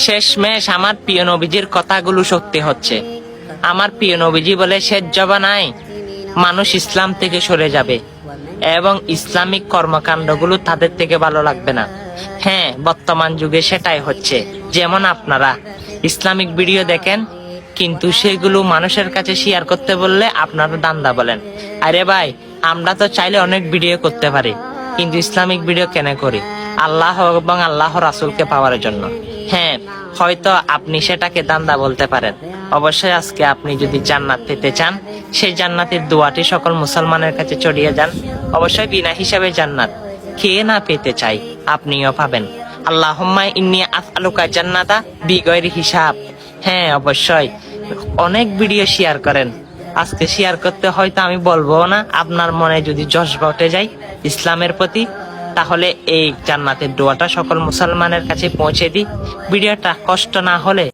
শেষমেশ আমার প্রিয় নবীজির কথাগুলো সত্যি হচ্ছে। আমার প্রিয় নবীজি বলে, শেষ জমানায় মানুষ ইসলাম থেকে সরে যাবে এবং ইসলামিক কর্মকাণ্ডগুলো তাদের থেকে ভালো লাগবে না। হ্যাঁ, বর্তমান যুগে সেটাই হচ্ছে। যেমন আপনারা ইসলামিক ভিডিও দেখেন, কিন্তু সেগুলো মানুষের কাছে শেয়ার করতে বললে আপনারা দান্দা বলেন। আরে ভাই, আমরা তো চাইলে অনেক ভিডিও করতে পারি, কিন্তু ইসলামিক ভিডিও কেন করি? আল্লাহ এবং আল্লাহ রাসূলকে পাওয়ার জন্য। হ্যাঁ, হয়তো আপনি সেটাকে দান্দা বলতে পারেন। অবশ্যই আজকে আপনি যদি জান্নাত পেতে চান, সেই জান্নাতের দোয়াটি সকল মুসলমানের কাছে ছড়িয়ে যান। অবশ্যই বিনা হিসাবে জান্নাত কে না পেতে চাই, আপনিও পাবেন। আল্লাহুম্মা ইন্নী আসআলুকা জান্নাতা বিগয়রি হিসাব। হ্যাঁ, অবশ্যই অনেক ভিডিও শেয়ার করেন। আজকে শেয়ার করতে হয়তো আমি বলবো না, আপনার মনে যদি জজবা উঠে যায় ইসলামের প্রতি, তাহলে এই জান্নাতের দোয়াটা সকল মুসলমানের কাছে পৌঁছে দিই। ভিডিওটা কষ্ট না হলে